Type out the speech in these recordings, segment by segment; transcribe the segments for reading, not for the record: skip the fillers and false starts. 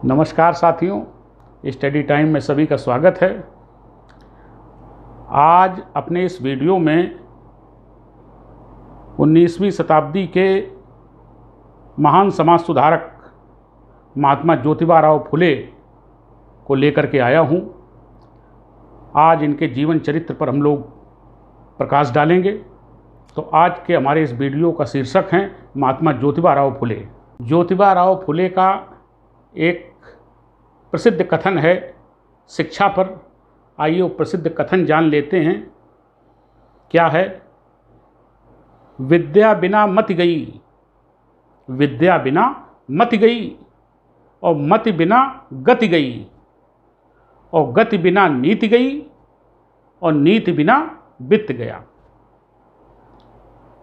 नमस्कार साथियों, study time में सभी का स्वागत है। आज अपने इस वीडियो में 19वीं शताब्दी के महान समाज सुधारक महात्मा ज्योतिबा राव फुले को लेकर के आया हूँ। आज इनके जीवन चरित्र पर हम लोग प्रकाश डालेंगे। तो आज के हमारे इस वीडियो का शीर्षक है महात्मा ज्योतिबा राव फुले। ज्योतिबा राव फुले का एक प्रसिद्ध कथन है शिक्षा पर। आइए वो प्रसिद्ध कथन जान लेते हैं। क्या है? विद्या बिना मति गई, विद्या बिना मति गई, और मति बिना गति गई, और गति बिना नीति गई, और नीति बिना वित्त गया।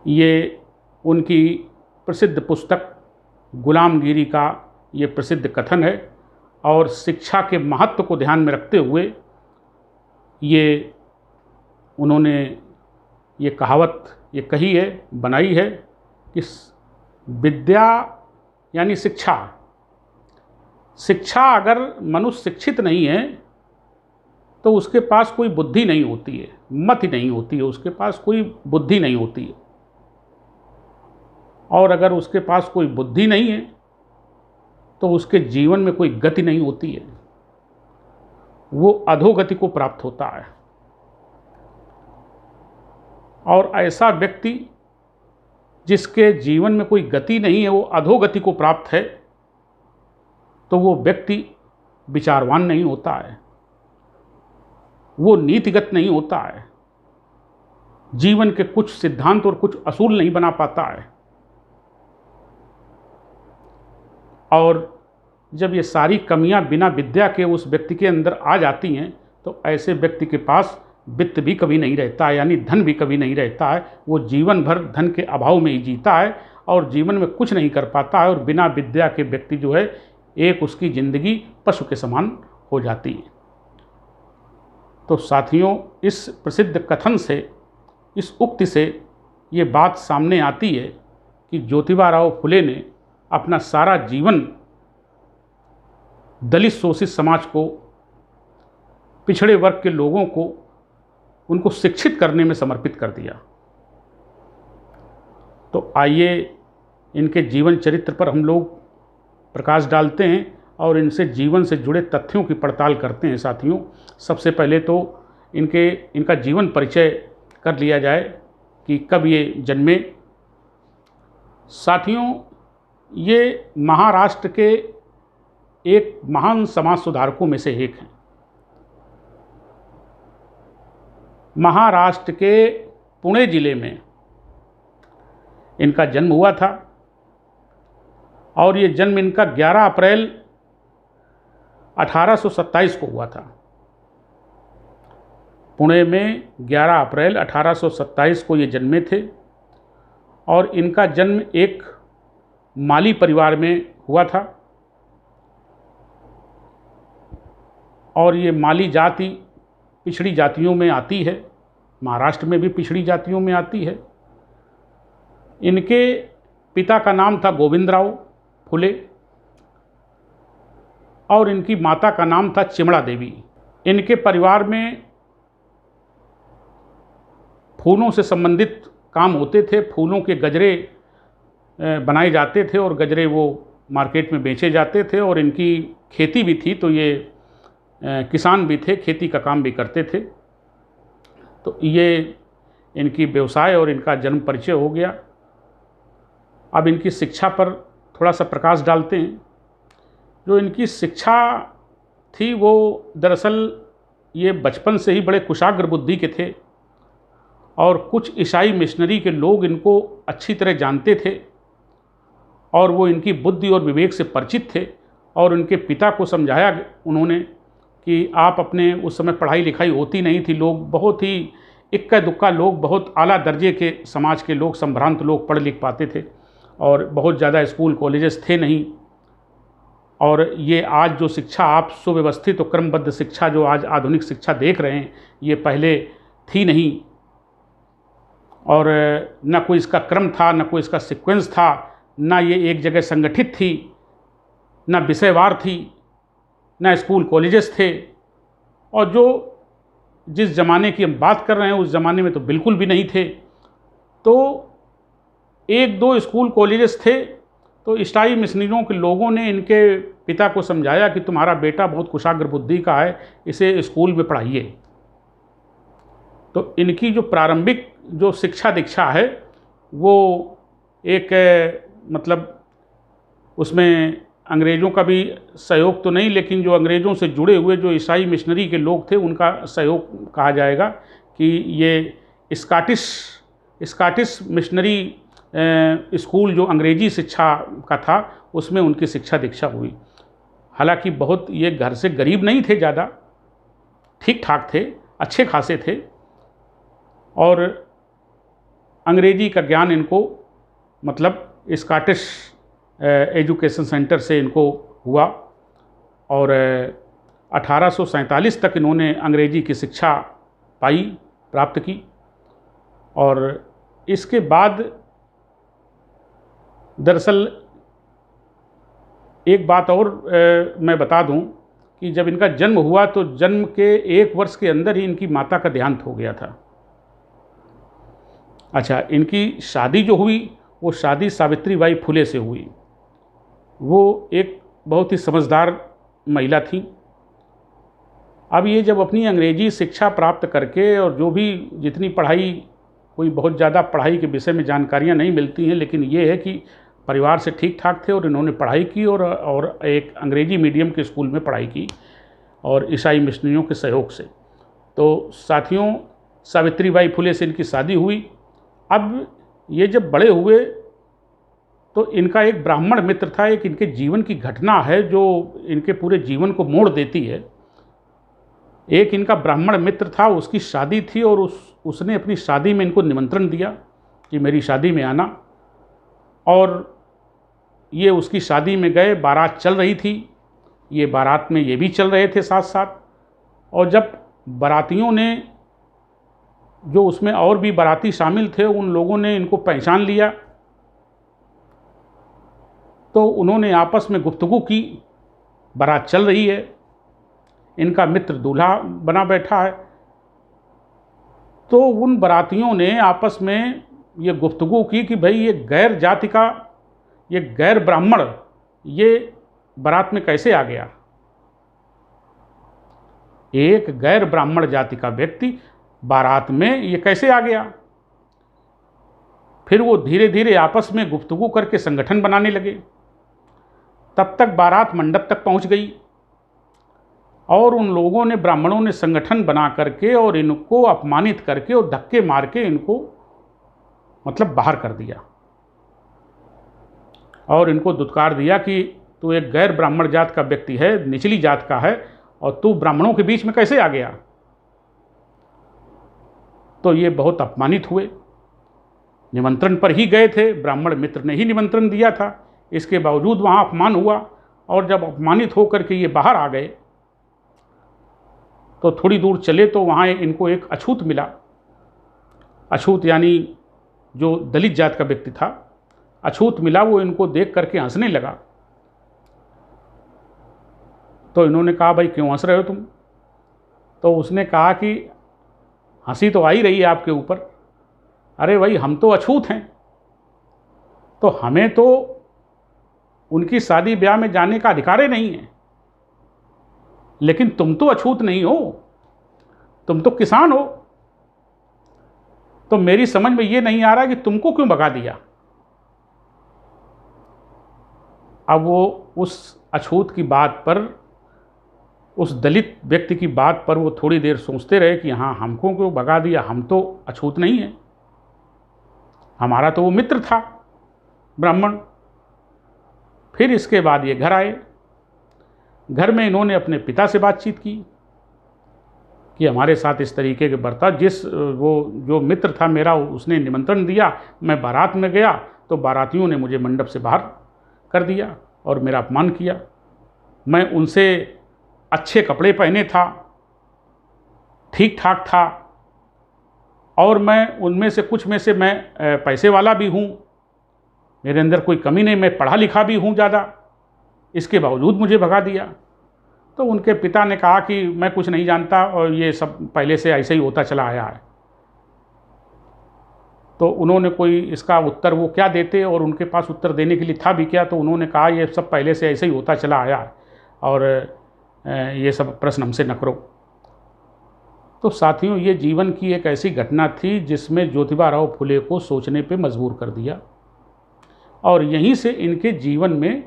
ये उनकी प्रसिद्ध पुस्तक गुलामगिरी का ये प्रसिद्ध कथन है। और शिक्षा के महत्व को ध्यान में रखते हुए ये उन्होंने ये कहावत ये कही है, बनाई है कि विद्या यानी शिक्षा, शिक्षा अगर मनुष्य शिक्षित नहीं है तो उसके पास कोई बुद्धि नहीं होती है, मति नहीं होती है, उसके पास कोई बुद्धि नहीं होती है। और अगर उसके पास कोई बुद्धि नहीं है तो उसके जीवन में कोई गति नहीं होती है, वो अधोगति को प्राप्त होता है। और ऐसा व्यक्ति जिसके जीवन में कोई गति नहीं है, वो अधोगति को प्राप्त है, तो वो व्यक्ति विचारवान नहीं होता है, वो नीतिगत नहीं होता है, जीवन के कुछ सिद्धांत और कुछ असूल नहीं बना पाता है। और जब ये सारी कमियां बिना विद्या के उस व्यक्ति के अंदर आ जाती हैं तो ऐसे व्यक्ति के पास वित्त भी कभी नहीं रहता है, यानी धन भी कभी नहीं रहता है। वो जीवन भर धन के अभाव में ही जीता है और जीवन में कुछ नहीं कर पाता है। और बिना विद्या के व्यक्ति जो है, एक उसकी ज़िंदगी पशु के समान हो जाती है। तो साथियों, इस प्रसिद्ध कथन से, इस उक्ति से ये बात सामने आती है कि ज्योतिबा राव फुले ने अपना सारा जीवन दलित शोषित समाज को, पिछड़े वर्ग के लोगों को, उनको शिक्षित करने में समर्पित कर दिया। तो आइए इनके जीवन चरित्र पर हम लोग प्रकाश डालते हैं और इनसे जीवन से जुड़े तथ्यों की पड़ताल करते हैं। साथियों, सबसे पहले तो इनका जीवन परिचय कर लिया जाए कि कब ये जन्मे। साथियों, ये महाराष्ट्र के एक महान समाज सुधारकों में से एक हैं। महाराष्ट्र के पुणे जिले में इनका जन्म हुआ था और ये जन्म इनका 11 अप्रैल 1827 को हुआ था। पुणे में 11 अप्रैल 1827 को ये जन्मे थे और इनका जन्म एक माली परिवार में हुआ था। और ये माली जाति पिछड़ी जातियों में आती है, महाराष्ट्र में भी पिछड़ी जातियों में आती है। इनके पिता का नाम था गोविंदराव फुले और इनकी माता का नाम था चिमड़ा देवी। इनके परिवार में फूलों से संबंधित काम होते थे। फूलों के गजरे बनाए जाते थे और गजरे वो मार्केट में बेचे जाते थे। और इनकी खेती भी थी, तो ये किसान भी थे, खेती का काम भी करते थे। तो ये इनकी व्यवसाय और इनका जन्म परिचय हो गया। अब इनकी शिक्षा पर थोड़ा सा प्रकाश डालते हैं। जो इनकी शिक्षा थी वो दरअसल ये बचपन से ही बड़े कुशाग्र बुद्धि के थे और कुछ ईसाई मिशनरी के लोग इनको अच्छी तरह जानते थे और वो इनकी बुद्धि और विवेक से परिचित थे। और उनके पिता को समझाया उन्होंने कि आप अपने, उस समय पढ़ाई लिखाई होती नहीं थी, लोग बहुत ही इक्का दुक्का लोग, बहुत आला दर्जे के समाज के लोग, संभ्रांत लोग पढ़ लिख पाते थे और बहुत ज़्यादा स्कूल कॉलेजेस थे नहीं। और ये आज जो शिक्षा आप सुव्यवस्थित और क्रमबद्ध शिक्षा जो आज आधुनिक शिक्षा देख रहे हैं, ये पहले थी नहीं। और न कोई इसका क्रम था, न कोई इसका सीक्वेंस था, न ये एक जगह संगठित थी, न विषयवार थी। ना स्कूल कॉलेजेस थे, और जो जिस ज़माने की हम बात कर रहे हैं उस ज़माने में तो बिल्कुल भी नहीं थे। तो एक दो स्कूल कॉलेजेस थे, तो ईसाई मिशनरियों के लोगों ने इनके पिता को समझाया कि तुम्हारा बेटा बहुत कुशाग्र बुद्धि का है, इसे स्कूल में पढ़ाइए। तो इनकी जो प्रारंभिक जो शिक्षा दीक्षा है वो एक मतलब उसमें अंग्रेज़ों का भी सहयोग तो नहीं, लेकिन जो अंग्रेज़ों से जुड़े हुए जो ईसाई मिशनरी के लोग थे उनका सहयोग कहा जाएगा कि ये स्कॉटिश मिशनरी स्कूल जो अंग्रेजी शिक्षा का था उसमें उनकी शिक्षा दीक्षा हुई। हालांकि बहुत ये घर से गरीब नहीं थे, ज़्यादा ठीक ठाक थे, अच्छे खासे थे, और अंग्रेजी का ज्ञान इनको मतलब स्कॉटिश एजुकेशन सेंटर से इनको हुआ, और 1847 तक इन्होंने अंग्रेजी की शिक्षा प्राप्त की। और इसके बाद दरअसल एक बात और मैं बता दूं कि जब इनका जन्म हुआ तो जन्म के 1 वर्ष के अंदर ही इनकी माता का देहांत हो गया था। अच्छा, इनकी शादी जो हुई वो शादी सावित्रीबाई फुले से हुई। वो एक बहुत ही समझदार महिला थी। अब ये जब अपनी अंग्रेजी शिक्षा प्राप्त करके, और जो भी जितनी पढ़ाई, कोई बहुत ज़्यादा पढ़ाई के विषय में जानकारियाँ नहीं मिलती हैं, लेकिन ये है कि परिवार से ठीक ठाक थे और इन्होंने पढ़ाई की, और एक अंग्रेजी मीडियम के स्कूल में पढ़ाई की, और ईसाई मिशनरियों के सहयोग से। तो साथियों, सावित्रीबाई फुले से इनकी शादी हुई। अब ये जब बड़े हुए तो इनका एक ब्राह्मण मित्र था। एक इनके जीवन की घटना है जो इनके पूरे जीवन को मोड़ देती है। एक इनका ब्राह्मण मित्र था, उसकी शादी थी, और उसने अपनी शादी में इनको निमंत्रण दिया कि मेरी शादी में आना, और ये उसकी शादी में गए। बारात चल रही थी, ये बारात में ये भी चल रहे थे साथ साथ। और जब बारातियों ने, जो उसमें और भी बाराती शामिल थे, उन लोगों ने इनको पहचान लिया, तो उन्होंने आपस में गुफ्तगू की। बारात चल रही है, इनका मित्र दूल्हा बना बैठा है, तो उन बारातियों ने आपस में ये गुफ्तगू की कि भाई ये गैर जाति का, ये गैर ब्राह्मण, ये बारात में कैसे आ गया। एक गैर ब्राह्मण जाति का व्यक्ति बारात में ये कैसे आ गया। फिर वो धीरे धीरे आपस में गुफ्तगू करके संगठन बनाने लगे। तब तक बारात मंडप तक पहुंच गई, और उन लोगों ने, ब्राह्मणों ने संगठन बना करके और इनको अपमानित करके और धक्के मार के इनको मतलब बाहर कर दिया, और इनको दुत्कार दिया कि तू एक गैर ब्राह्मण जात का व्यक्ति है, निचली जात का है, और तू ब्राह्मणों के बीच में कैसे आ गया। तो ये बहुत अपमानित हुए। निमंत्रण पर ही गए थे, ब्राह्मण मित्र ने ही निमंत्रण दिया था, इसके बावजूद वहाँ अपमान हुआ। और जब अपमानित होकर के ये बाहर आ गए तो थोड़ी दूर चले तो वहाँ इनको एक अछूत मिला। अछूत यानी जो दलित जात का व्यक्ति था, अछूत मिला। वो इनको देख करके हंसने लगा। तो इन्होंने कहा, भाई क्यों हंस रहे हो तुम। तो उसने कहा कि हंसी तो आ ही रही है आपके ऊपर। अरे भाई, हम तो अछूत हैं, तो हमें तो उनकी शादी ब्याह में जाने का अधिकार ही नहीं है, लेकिन तुम तो अछूत नहीं हो, तुम तो किसान हो। तो मेरी समझ में ये नहीं आ रहा कि तुमको क्यों भगा दिया। अब वो उस अछूत की बात पर, उस दलित व्यक्ति की बात पर वो थोड़ी देर सोचते रहे कि हाँ, हमको क्यों भगा दिया, हम तो अछूत नहीं हैं, हमारा तो वो मित्र था ब्राह्मण। फिर इसके बाद ये घर आए। घर में इन्होंने अपने पिता से बातचीत की कि हमारे साथ इस तरीके के बर्ताव, वो जो मित्र था मेरा, उसने निमंत्रण दिया, मैं बारात में गया तो बारातियों ने मुझे मंडप से बाहर कर दिया और मेरा अपमान किया। मैं उनसे अच्छे कपड़े पहने था, ठीक ठाक था, और मैं उनमें से कुछ में से मैं पैसे वाला भी हूँ, मेरे अंदर कोई कमी नहीं, मैं पढ़ा लिखा भी हूँ ज़्यादा, इसके बावजूद मुझे भगा दिया। तो उनके पिता ने कहा कि मैं कुछ नहीं जानता और ये सब पहले से ऐसे ही होता चला आया है। तो उन्होंने कोई इसका उत्तर वो क्या देते, और उनके पास उत्तर देने के लिए था भी क्या, तो उन्होंने कहा ये सब पहले से ऐसे ही होता चला आया है और ये सब प्रश्न हमसे न करो। तो साथियों, ये जीवन की एक ऐसी घटना थी जिसमें ज्योतिबा राव फुले को सोचने पे मजबूर कर दिया, और यहीं से इनके जीवन में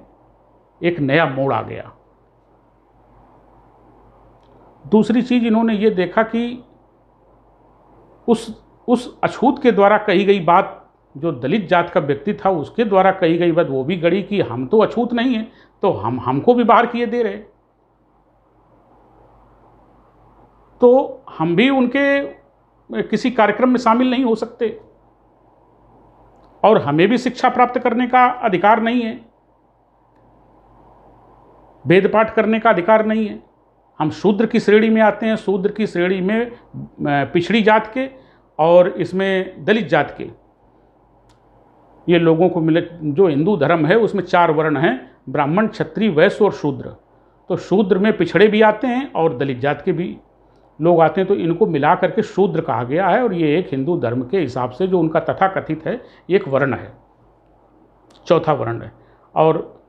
एक नया मोड़ आ गया। दूसरी चीज़, इन्होंने ये देखा कि उस अछूत के द्वारा कही गई बात, जो दलित जात का व्यक्ति था उसके द्वारा कही गई बात वो भी गड़ी कि हम तो अछूत नहीं हैं, तो हमको भी बाहर किए दे रहे, तो हम भी उनके किसी कार्यक्रम में शामिल नहीं हो सकते, और हमें भी शिक्षा प्राप्त करने का अधिकार नहीं है, वेद पाठ करने का अधिकार नहीं है। हम शूद्र की श्रेणी में आते हैं, शूद्र की श्रेणी में पिछड़ी जात के और इसमें दलित जात के ये लोगों को मिले। जो हिंदू धर्म है उसमें 4 वर्ण हैं, ब्राह्मण, क्षत्रिय, वैश्य और शूद्र। तो शूद्र में पिछड़े भी आते हैं और दलित जात के भी लोग आते हैं, तो इनको मिला करके शूद्र कहा गया है। और ये एक हिंदू धर्म के हिसाब से जो उनका तथाकथित है एक वर्ण है, चौथा वर्ण है। और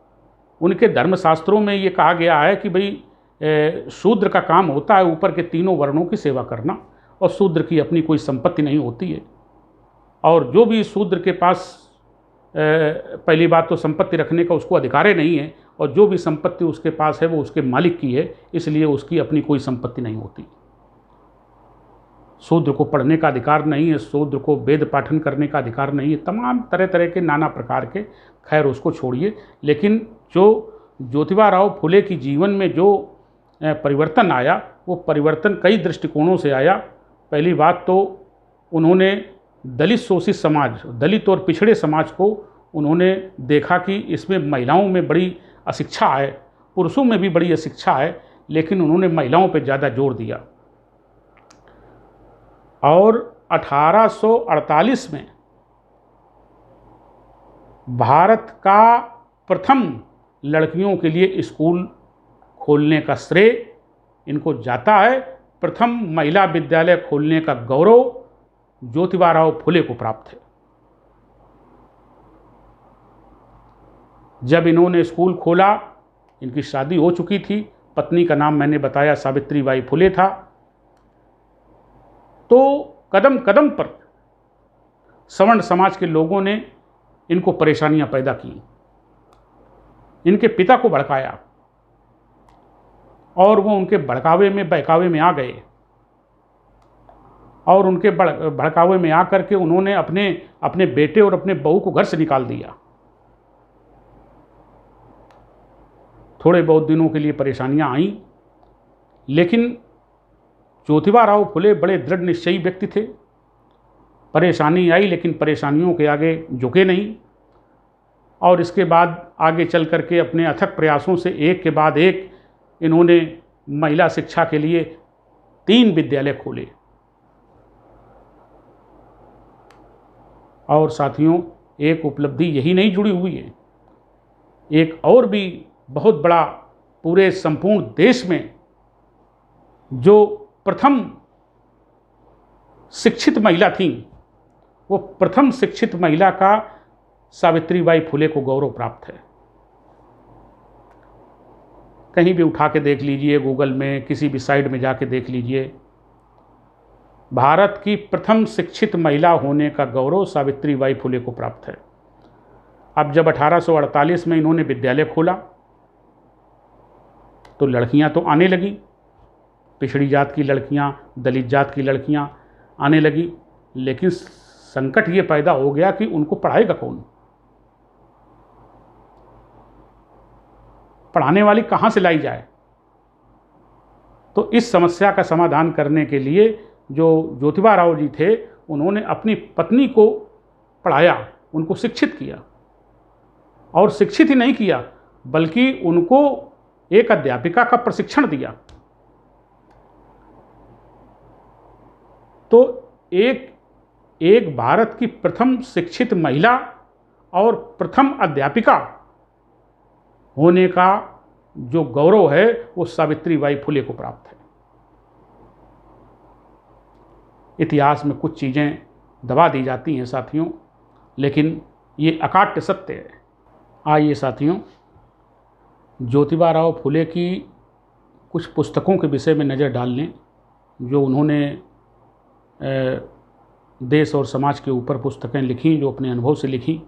उनके धर्मशास्त्रों में ये कहा गया है कि भाई शूद्र का काम होता है ऊपर के तीनों वर्णों की सेवा करना, और शूद्र की अपनी कोई संपत्ति नहीं होती है। और जो भी शूद्र के पास पहली बात तो संपत्ति रखने का उसको अधिकार ही नहीं है, और जो भी संपत्ति उसके पास है वो उसके मालिक की है, इसलिए उसकी अपनी कोई संपत्ति नहीं होती। शूद्र को पढ़ने का अधिकार नहीं है, शूद्र को वेद पाठन करने का अधिकार नहीं है, तमाम तरह तरह के नाना प्रकार के, खैर उसको छोड़िए। लेकिन जो ज्योतिबा राव फुले की जीवन में जो परिवर्तन आया, वो परिवर्तन कई दृष्टिकोणों से आया। पहली बात तो उन्होंने दलित शोषित समाज, दलित और पिछड़े समाज को उन्होंने देखा कि इसमें महिलाओं में बड़ी अशिक्षा है, पुरुषों में भी बड़ी अशिक्षा है, लेकिन उन्होंने महिलाओं पर ज़्यादा जोर दिया। और 1848 में भारत का प्रथम लड़कियों के लिए स्कूल खोलने का श्रेय इनको जाता है। प्रथम महिला विद्यालय खोलने का गौरव ज्योतिबा राव फुले को प्राप्त है। जब इन्होंने स्कूल खोला, इनकी शादी हो चुकी थी, पत्नी का नाम मैंने बताया सावित्रीबाई फुले था। तो कदम कदम पर सवर्ण समाज के लोगों ने इनको परेशानियां पैदा की, इनके पिता को भड़काया, और वो उनके बहकावे में आ गए, और उनके भड़कावे में आकर के उन्होंने अपने बेटे और अपने बहू को घर से निकाल दिया। थोड़े बहुत दिनों के लिए परेशानियां आईं, लेकिन ज्योतिबा राव फुले बड़े दृढ़ निश्चयी व्यक्ति थे। परेशानी आई लेकिन परेशानियों के आगे झुके नहीं, और इसके बाद आगे चल करके अपने अथक प्रयासों से एक के बाद एक इन्होंने महिला शिक्षा के लिए 3 विद्यालय खोले। और साथियों, एक उपलब्धि यही नहीं जुड़ी हुई है, एक और भी बहुत बड़ा पूरे संपूर्ण देश में जो प्रथम शिक्षित महिला थी, वो प्रथम शिक्षित महिला का सावित्रीबाई फुले को गौरव प्राप्त है। कहीं भी उठा के देख लीजिए, गूगल में किसी भी साइट में जाके देख लीजिए, भारत की प्रथम शिक्षित महिला होने का गौरव सावित्रीबाई फुले को प्राप्त है। अब जब 1848 में इन्होंने विद्यालय खोला तो लड़कियां तो आने लगी, पिछड़ी जात की लड़कियां, दलित जात की लड़कियां आने लगी, लेकिन संकट ये पैदा हो गया कि उनको पढ़ाएगा कौन, पढ़ाने वाली कहाँ से लाई जाए। तो इस समस्या का समाधान करने के लिए जो ज्योतिबा राव जी थे, उन्होंने अपनी पत्नी को पढ़ाया, उनको शिक्षित किया, और शिक्षित ही नहीं किया बल्कि उनको एक अध्यापिका का प्रशिक्षण दिया। तो एक भारत की प्रथम शिक्षित महिला और प्रथम अध्यापिका होने का जो गौरव है वो सावित्रीबाई फुले को प्राप्त है। इतिहास में कुछ चीज़ें दबा दी जाती हैं साथियों, लेकिन ये अकाट्य सत्य है। आइए साथियों, ज्योतिबा राव फुले की कुछ पुस्तकों के विषय में नज़र डाल लें, जो उन्होंने देश और समाज के ऊपर पुस्तकें लिखी, जो अपने अनुभव से लिखी।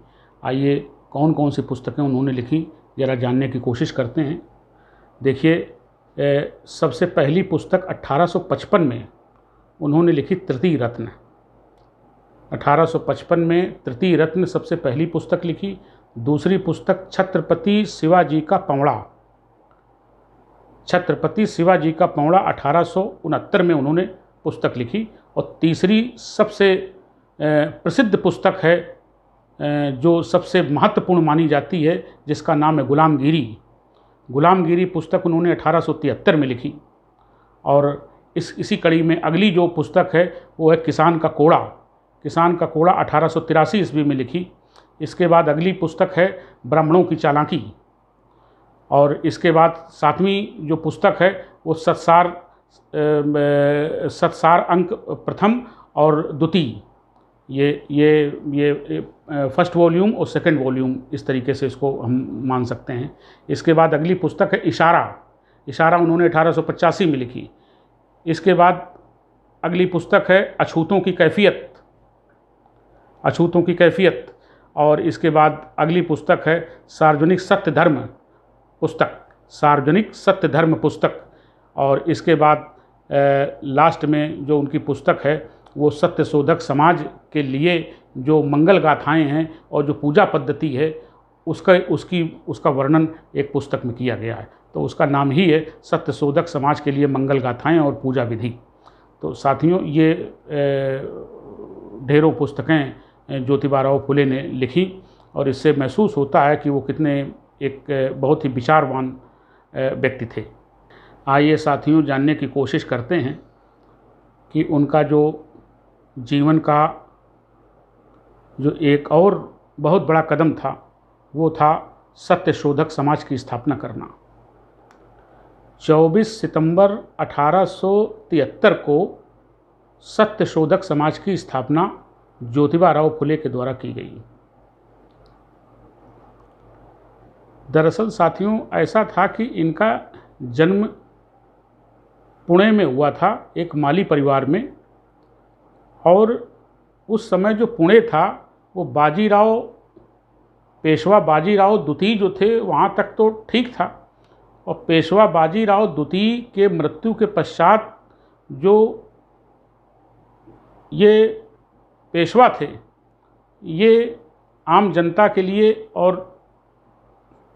आइए कौन कौन सी पुस्तकें उन्होंने लिखी ज़रा जानने की कोशिश करते हैं। देखिए, सबसे पहली पुस्तक 1855 में उन्होंने लिखी तृतीय रत्न। 1855 में तृतीय रत्न सबसे पहली पुस्तक लिखी। दूसरी पुस्तक छत्रपति शिवाजी का पंवड़ा, छत्रपति शिवाजी का पंवड़ा 1869 में उन्होंने पुस्तक लिखी। और तीसरी सबसे प्रसिद्ध पुस्तक है, जो सबसे महत्वपूर्ण मानी जाती है, जिसका नाम है गुलामगिरी। गुलामगिरी पुस्तक उन्होंने 1873 में लिखी। और इसी कड़ी में अगली जो पुस्तक है वो है किसान का कोड़ा। किसान का कोड़ा 1883 ईस्वी में लिखी। इसके बाद अगली पुस्तक है ब्राह्मणों की चालाकी। और इसके बाद सातवीं जो पुस्तक है वो सत्सार अंक प्रथम और द्वितीय, ये फर्स्ट वॉल्यूम और सेकंड वॉल्यूम, इस तरीके से इसको हम मान सकते हैं। इसके बाद अगली पुस्तक है इशारा। इशारा उन्होंने 1885 में लिखी। इसके बाद अगली पुस्तक है अछूतों की कैफियत, अछूतों की कैफियत। और इसके बाद अगली पुस्तक है सार्वजनिक सत्य धर्म पुस्तक, सार्वजनिक सत्य धर्म पुस्तक। और इसके बाद लास्ट में जो उनकी पुस्तक है वो सत्य शोधक समाज के लिए जो मंगल गाथाएँ हैं और जो पूजा पद्धति है उसका वर्णन एक पुस्तक में किया गया है। तो उसका नाम ही है सत्य शोधक समाज के लिए मंगल गाथाएँ और पूजा विधि। तो साथियों, ये ढेरों पुस्तकें ज्योतिबा राव फुले ने लिखी और इससे महसूस होता है कि वो कितने एक बहुत ही विचारवान व्यक्ति थे। आइए साथियों, जानने की कोशिश करते हैं कि उनका जो जीवन का जो एक और बहुत बड़ा कदम था वो था सत्य शोधक समाज की स्थापना करना। 24 सितंबर 1873 को सत्य शोधक समाज की स्थापना ज्योतिबा राव फुले के द्वारा की गई। दरअसल साथियों, ऐसा था कि इनका जन्म पुणे में हुआ था, एक माली परिवार में। और उस समय जो पुणे था वो पेशवा बाजीराव द्वितीय जो थे वहाँ तक तो ठीक था। और पेशवा बाजीराव द्वितीय के मृत्यु के पश्चात जो ये पेशवा थे, ये आम जनता के लिए और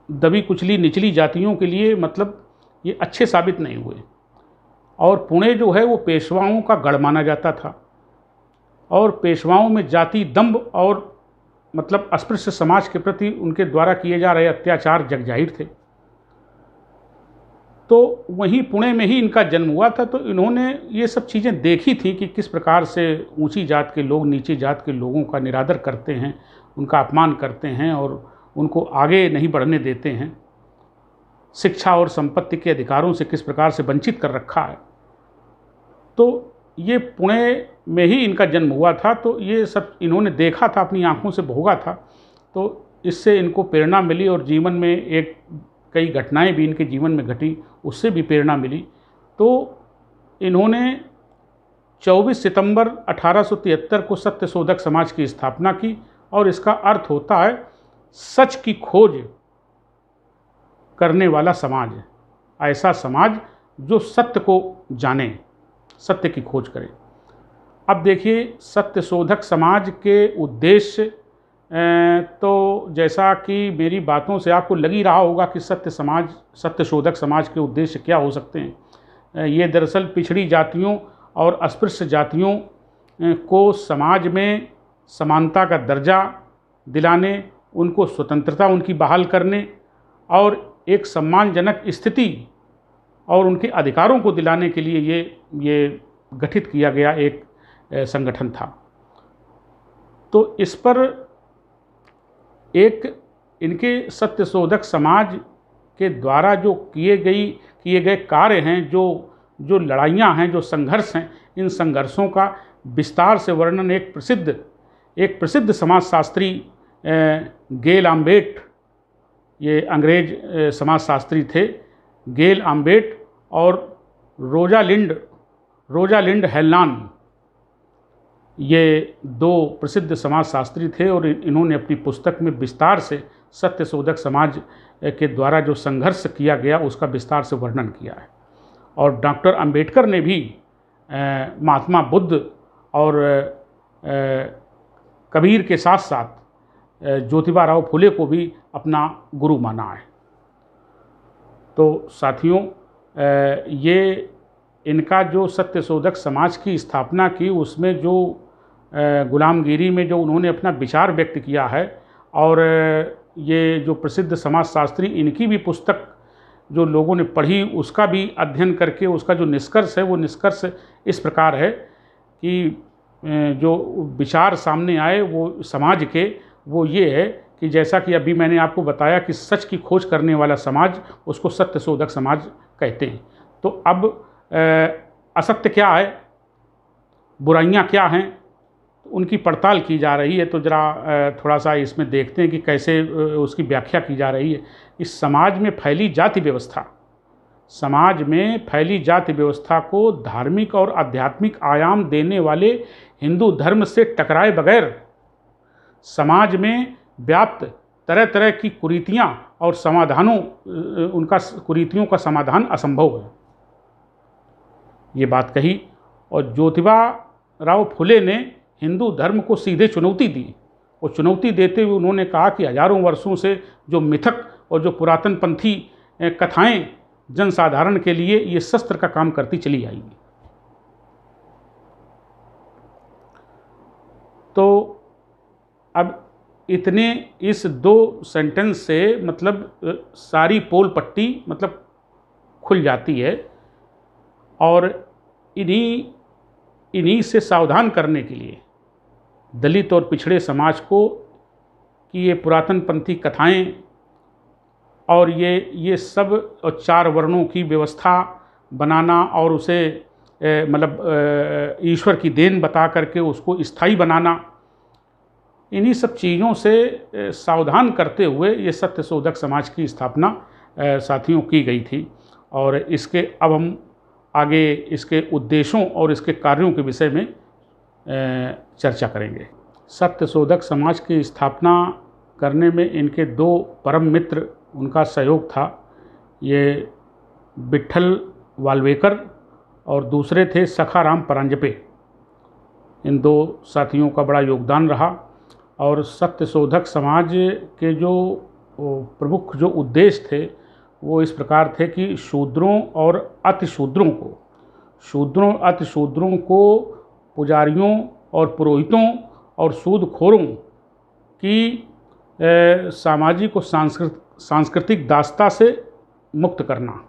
दबी कुचली निचली जातियों के लिए मतलब ये अच्छे साबित नहीं हुए। और पुणे जो है वो पेशवाओं का गढ़ माना जाता था और पेशवाओं में जाति दंभ और मतलब अस्पृश्य समाज के प्रति उनके द्वारा किए जा रहे अत्याचार जगजाहिर थे। तो वहीं पुणे में ही इनका जन्म हुआ था। तो इन्होंने ये सब चीज़ें देखी थी कि किस प्रकार से ऊंची जात के लोग नीची जात के लोगों का निरादर करते हैं, उनका अपमान करते हैं और उनको आगे नहीं बढ़ने देते हैं। शिक्षा और संपत्ति के अधिकारों से किस प्रकार से वंचित कर रखा है। तो ये पुणे में ही इनका जन्म हुआ था। तो ये सब इन्होंने देखा था, अपनी आंखों से भोगा था। तो इससे इनको प्रेरणा मिली और जीवन में कई घटनाएं भी इनके जीवन में घटी, उससे भी प्रेरणा मिली। तो इन्होंने 24 सितंबर 1873 को सत्य शोधक समाज की स्थापना की। और इसका अर्थ होता है सच की खोज करने वाला समाज, ऐसा समाज जो सत्य को जाने, सत्य की खोज करे। अब देखिए, सत्य शोधक समाज के उद्देश्य तो जैसा कि मेरी बातों से आपको लग ही रहा होगा कि सत्य शोधक समाज के उद्देश्य क्या हो सकते हैं। ये दरअसल पिछड़ी जातियों और अस्पृश्य जातियों को समाज में समानता का दर्जा दिलाने, उनको स्वतंत्रता उनकी बहाल करने और एक सम्मानजनक स्थिति और उनके अधिकारों को दिलाने के लिए ये गठित किया गया एक संगठन था। तो इस पर एक इनके सत्य शोधक समाज के द्वारा जो किए गए कार्य हैं, जो लड़ाइयाँ हैं, जो संघर्ष हैं, इन संघर्षों का विस्तार से वर्णन एक प्रसिद्ध समाजशास्त्री गेल आम्बेट, ये अंग्रेज समाजशास्त्री थे, गेल आम्बेट और रोजालिंड हेल्लान, ये दो प्रसिद्ध समाजशास्त्री थे और इन्होंने अपनी पुस्तक में विस्तार से सत्यशोधक समाज के द्वारा जो संघर्ष किया गया उसका विस्तार से वर्णन किया है। और डॉक्टर अंबेडकर ने भी महात्मा बुद्ध और कबीर के साथ साथ ज्योतिबा राव फुले को भी अपना गुरु माना है। तो साथियों, ये इनका जो सत्यशोधक समाज की स्थापना की, उसमें जो गुलामगिरी में जो उन्होंने अपना विचार व्यक्त किया है, और ये जो प्रसिद्ध समाजशास्त्री, इनकी भी पुस्तक जो लोगों ने पढ़ी, उसका भी अध्ययन करके उसका जो निष्कर्ष है, वो निष्कर्ष इस प्रकार है कि जो विचार सामने आए वो समाज के, वो ये है कि जैसा कि अभी मैंने आपको बताया कि सच की खोज करने वाला समाज, उसको सत्यशोधक समाज कहते हैं। तो अब असत्य क्या है, बुराइयां क्या हैं, उनकी पड़ताल की जा रही है। तो ज़रा थोड़ा सा इसमें देखते हैं कि कैसे उसकी व्याख्या की जा रही है। इस समाज में फैली जाति व्यवस्था को धार्मिक और आध्यात्मिक आयाम देने वाले हिंदू धर्म से टकराए बगैर समाज में व्याप्त तरह तरह की कुरीतियां और कुरीतियों का समाधान असंभव है, ये बात कही। और ज्योतिबा राव फुले ने हिंदू धर्म को सीधे चुनौती दी, और चुनौती देते हुए उन्होंने कहा कि हजारों वर्षों से जो मिथक और जो पुरातन पंथी कथाएं जनसाधारण के लिए ये शस्त्र का काम करती चली आएंगी। तो अब इतने इस दो सेंटेंस से मतलब सारी पोल पट्टी मतलब खुल जाती है, और इन्हीं से सावधान करने के लिए दलित और पिछड़े समाज को कि ये पुरातन पंथी कथाएं और ये सब चार वर्णों की व्यवस्था बनाना और उसे मतलब ईश्वर की देन बता करके उसको स्थायी बनाना, इन्हीं सब चीज़ों से सावधान करते हुए ये सत्यशोधक समाज की स्थापना साथियों की गई थी। और इसके अब हम आगे इसके उद्देश्यों और इसके कार्यों के विषय में चर्चा करेंगे। सत्यशोधक समाज की स्थापना करने में इनके दो परम मित्र, उनका सहयोग था। ये विट्ठल वाल्वेकर और दूसरे थे सखाराम परांजपे। इन दो साथियों का बड़ा योगदान रहा। और सत्यशोधक समाज के जो प्रमुख जो उद्देश्य थे वो इस प्रकार थे कि शूद्रों और अतिशूद्रों को पुजारियों और पुरोहितों और सूदखोरों की सामाजिक और सांस्कृतिक दास्ता से मुक्त करना।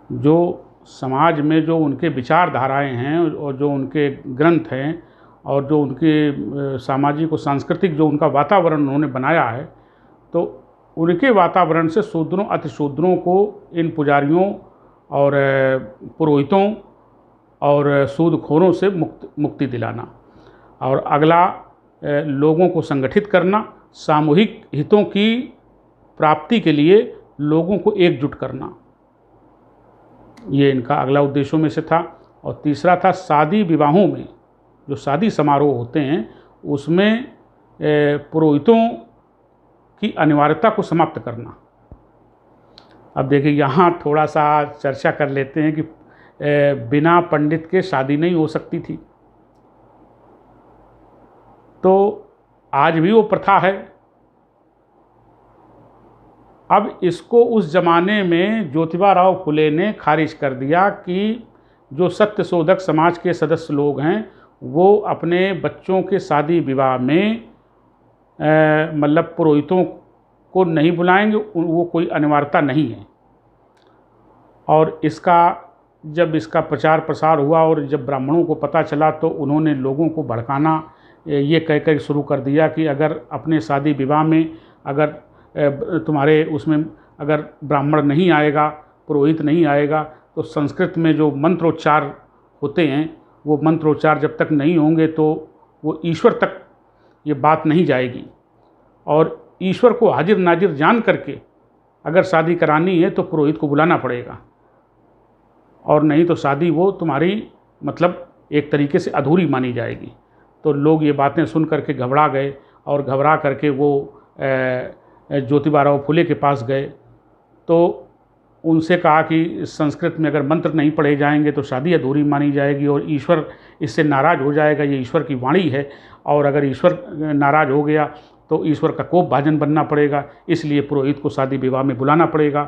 जो समाज में जो उनके विचारधाराएं हैं और जो उनके ग्रंथ हैं और जो उनके सामाजिक और सांस्कृतिक जो उनका वातावरण उन्होंने बनाया है, तो उनके वातावरण से शूद्रों अतिशूद्रों को, इन पुजारियों और पुरोहितों और सूदखोरों से मुक्ति दिलाना। और अगला, लोगों को संगठित करना, सामूहिक हितों की प्राप्ति के लिए लोगों को एकजुट करना, ये इनका अगला उद्देश्यों में से था। और तीसरा था शादी विवाहों में, जो शादी समारोह होते हैं उसमें पुरोहितों की अनिवार्यता को समाप्त करना। अब देखिए यहाँ थोड़ा सा चर्चा कर लेते हैं कि बिना पंडित के शादी नहीं हो सकती थी, तो आज भी वो प्रथा है। अब इसको उस जमाने में ज्योतिबा राव फुले ने खारिज कर दिया कि जो सत्यशोधक समाज के सदस्य लोग हैं वो अपने बच्चों के शादी विवाह में मतलब पुरोहितों को नहीं बुलाएंगे, वो कोई अनिवार्यता नहीं है। और जब इसका प्रचार प्रसार हुआ और जब ब्राह्मणों को पता चला तो उन्होंने लोगों को भड़काना ये कहकर शुरू कर दिया कि अगर अपने शादी विवाह में अगर तुम्हारे उसमें अगर ब्राह्मण नहीं आएगा, पुरोहित नहीं आएगा, तो संस्कृत में जो मंत्रोच्चार होते हैं वो मंत्रोच्चार जब तक नहीं होंगे तो वो ईश्वर तक ये बात नहीं जाएगी। और ईश्वर को हाजिर नाजिर जान करके अगर शादी करानी है तो पुरोहित को बुलाना पड़ेगा, और नहीं तो शादी वो तुम्हारी मतलब एक तरीके से अधूरी मानी जाएगी। तो लोग ये बातें सुन करके घबरा गए, और घबरा करके वो ज्योतिबा फुले के पास गए। तो उनसे कहा कि संस्कृत में अगर मंत्र नहीं पढ़े जाएंगे तो शादी अधूरी मानी जाएगी और ईश्वर इससे नाराज़ हो जाएगा, ये ईश्वर की वाणी है, और अगर ईश्वर नाराज़ हो गया तो ईश्वर का कोप भाजन बनना पड़ेगा, इसलिए पुरोहित को शादी विवाह में बुलाना पड़ेगा।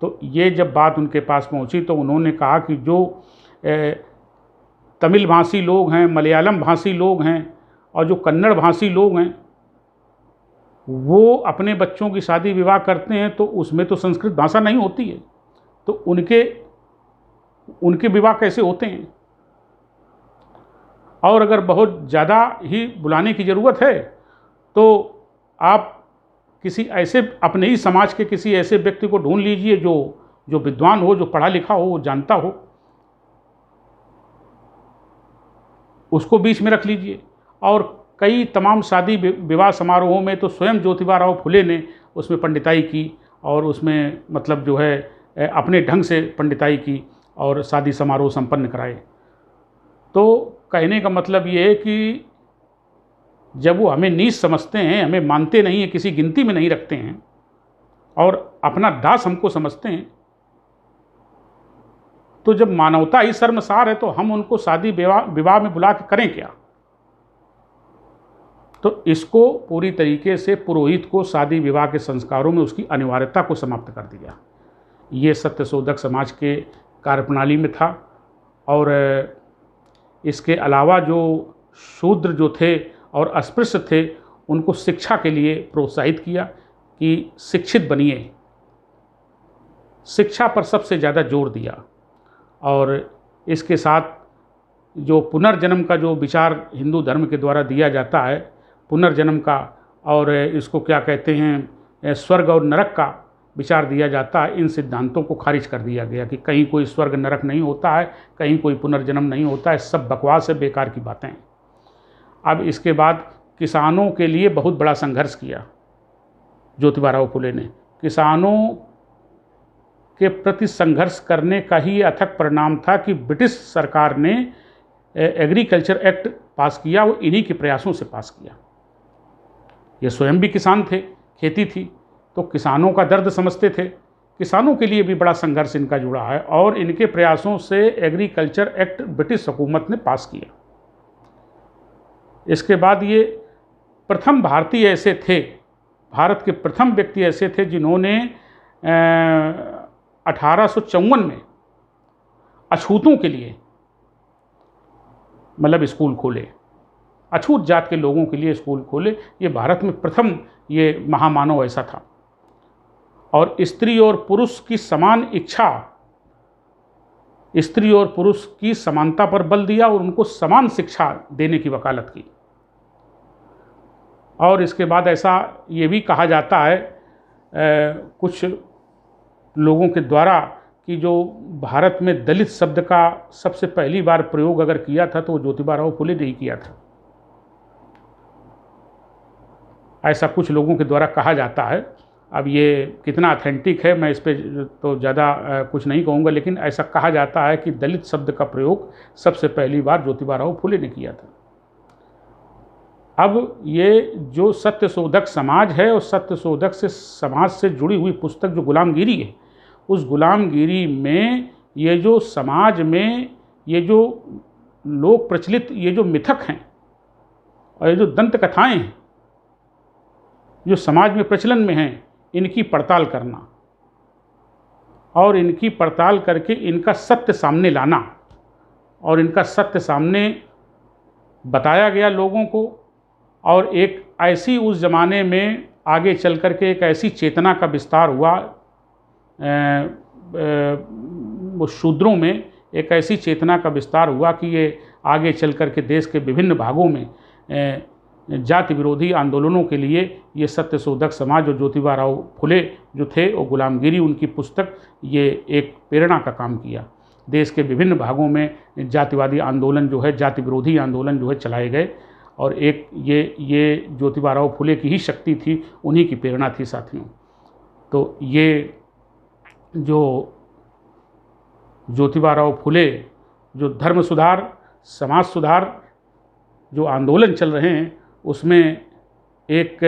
तो ये जब बात उनके पास पहुंची तो उन्होंने कहा कि जो तमिल भाषी लोग हैं, मलयालम भाषी लोग हैं और जो कन्नड़ भाषी लोग हैं वो अपने बच्चों की शादी विवाह करते हैं तो उसमें तो संस्कृत भाषा नहीं होती है, तो उनके विवाह कैसे होते हैं। और अगर बहुत ज़्यादा ही बुलाने की ज़रूरत है तो आप किसी ऐसे अपने ही समाज के किसी ऐसे व्यक्ति को ढूंढ लीजिए जो विद्वान हो, जो पढ़ा लिखा हो, वो जानता हो, उसको बीच में रख लीजिए। और कई तमाम शादी विवाह समारोहों में तो स्वयं ज्योतिबा फुले ने उसमें पंडिताई की, और उसमें मतलब जो है अपने ढंग से पंडिताई की और शादी समारोह संपन्न कराए। तो कहने का मतलब ये है कि जब वो हमें नीच समझते हैं, हमें मानते नहीं हैं, किसी गिनती में नहीं रखते हैं और अपना दास हमको समझते हैं, तो जब मानवता ही शर्मसार है तो हम उनको शादी विवाह में बुला के करें क्या। तो इसको पूरी तरीके से पुरोहित को शादी विवाह के संस्कारों में उसकी अनिवार्यता को समाप्त कर दिया। ये सत्यशोधक समाज के कार्यप्रणाली में था। और इसके अलावा जो शूद्र जो थे और अस्पृश्य थे उनको शिक्षा के लिए प्रोत्साहित किया कि शिक्षित बनिए, शिक्षा पर सबसे ज़्यादा जोर दिया। और इसके साथ जो पुनर्जन्म का जो विचार हिंदू धर्म के द्वारा दिया जाता है, पुनर्जन्म का, और इसको क्या कहते हैं, स्वर्ग और नरक का विचार दिया जाता है, इन सिद्धांतों को खारिज कर दिया गया कि कहीं कोई स्वर्ग नरक नहीं होता है, कहीं कोई पुनर्जन्म नहीं होता है, सब बकवास है, बेकार की बातें हैं। अब इसके बाद किसानों के लिए बहुत बड़ा संघर्ष किया ज्योतिबा फुले ने। किसानों के प्रति संघर्ष करने का ही अथक परिणाम था कि ब्रिटिश सरकार ने एग्रीकल्चर एक्ट पास किया, वो इन्हीं के प्रयासों से पास किया। ये स्वयं भी किसान थे, खेती थी, तो किसानों का दर्द समझते थे। किसानों के लिए भी बड़ा संघर्ष इनका जुड़ा है और इनके प्रयासों से एग्रीकल्चर एक्ट ब्रिटिश हुकूमत ने पास किया। इसके बाद ये प्रथम भारतीय ऐसे थे, भारत के प्रथम व्यक्ति ऐसे थे जिन्होंने 1854 में अछूतों के लिए मतलब स्कूल खोले, अछूत जात के लोगों के लिए स्कूल खोले। ये भारत में प्रथम ये महामानव ऐसा था। और स्त्री और पुरुष की समान इच्छा, स्त्री और पुरुष की समानता पर बल दिया और उनको समान शिक्षा देने की वकालत की। और इसके बाद ऐसा ये भी कहा जाता है कुछ लोगों के द्वारा कि जो भारत में दलित शब्द का सबसे पहली बार प्रयोग अगर किया था तो वो ज्योतिबा फुले ने ही किया था, ऐसा कुछ लोगों के द्वारा कहा जाता है। अब ये कितना ऑथेंटिक है मैं इस पर तो ज़्यादा कुछ नहीं कहूँगा, लेकिन ऐसा कहा जाता है कि दलित शब्द का प्रयोग सबसे पहली बार ज्योतिबा फुले ने किया था। अब ये जो सत्यशोधक समाज है और सत्यशोधक से समाज से जुड़ी हुई पुस्तक जो गुलामगिरी है, उस गुलामगिरी में ये जो समाज में ये जो लोक प्रचलित ये जो मिथक हैं और ये जो दंत कथाएं हैं जो समाज में प्रचलन में हैं, इनकी पड़ताल करना और इनकी पड़ताल करके इनका सत्य सामने लाना, और इनका सत्य सामने बताया गया लोगों को। और एक ऐसी उस ज़माने में आगे चल कर के एक ऐसी चेतना का विस्तार हुआ, वो शूद्रों में एक ऐसी चेतना का विस्तार हुआ कि ये आगे चल कर के देश के विभिन्न भागों में जाति विरोधी आंदोलनों के लिए ये सत्यशोधक समाज और ज्योतिबा राव फुले जो थे और गुलामगिरी उनकी पुस्तक ये एक प्रेरणा का काम किया। देश के विभिन्न भागों में जातिवादी आंदोलन जो है, जाति विरोधी आंदोलन जो है चलाए गए और एक ये ज्योतिबा राव फुले की ही शक्ति थी, उन्हीं की प्रेरणा थी साथियों। तो ये जो ज्योतिबा राव फुले जो धर्म सुधार, समाज सुधार जो आंदोलन चल रहे हैं उसमें एक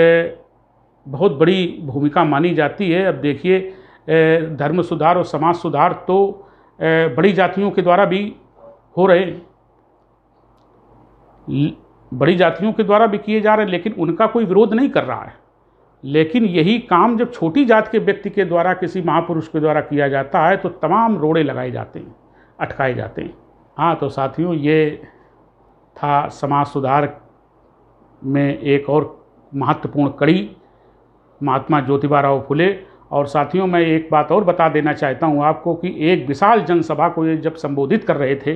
बहुत बड़ी भूमिका मानी जाती है। अब देखिए धर्म सुधार और समाज सुधार तो बड़ी जातियों के द्वारा भी हो रहे हैं, बड़ी जातियों के द्वारा भी किए जा रहे हैं, लेकिन उनका कोई विरोध नहीं कर रहा है। लेकिन यही काम जब छोटी जात के व्यक्ति के द्वारा, किसी महापुरुष के द्वारा किया जाता है तो तमाम रोड़े लगाए जाते हैं, अटकाए जाते हैं। हाँ, तो साथियों ये था समाज सुधार में एक और महत्वपूर्ण कड़ी महात्मा ज्योतिबा राव फुले। और साथियों मैं एक बात और बता देना चाहता हूँ आपको कि एक विशाल जनसभा को ये जब संबोधित कर रहे थे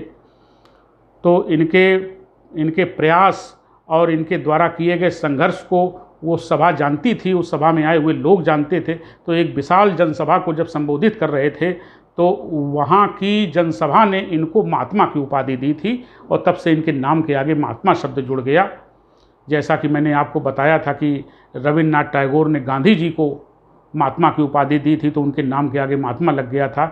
तो इनके प्रयास और इनके द्वारा किए गए संघर्ष को वो सभा जानती थी, उस सभा में आए हुए लोग जानते थे। तो एक विशाल जनसभा को जब संबोधित कर रहे थे तो वहाँ की जनसभा ने इनको महात्मा की उपाधि दी थी और तब से इनके नाम के आगे महात्मा शब्द जुड़ गया। जैसा कि मैंने आपको बताया था कि रविन्द्रनाथ टैगोर ने गांधी जी को महात्मा की उपाधि दी थी तो उनके नाम के आगे महात्मा लग गया था।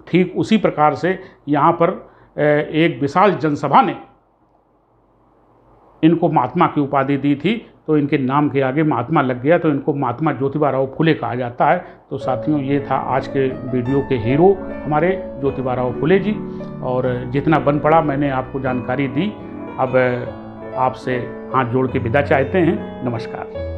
ठीक उसी प्रकार से यहाँ पर एक विशाल जनसभा ने इनको महात्मा की उपाधि दी थी तो इनके नाम के आगे महात्मा लग गया, तो इनको महात्मा ज्योतिबा राव फुले कहा जाता है। तो साथियों ये था आज के वीडियो के हीरो हमारे ज्योतिबा राव फुले जी, और जितना बन पड़ा मैंने आपको जानकारी दी। अब आपसे हाथ जोड़ के विदा चाहते हैं। नमस्कार।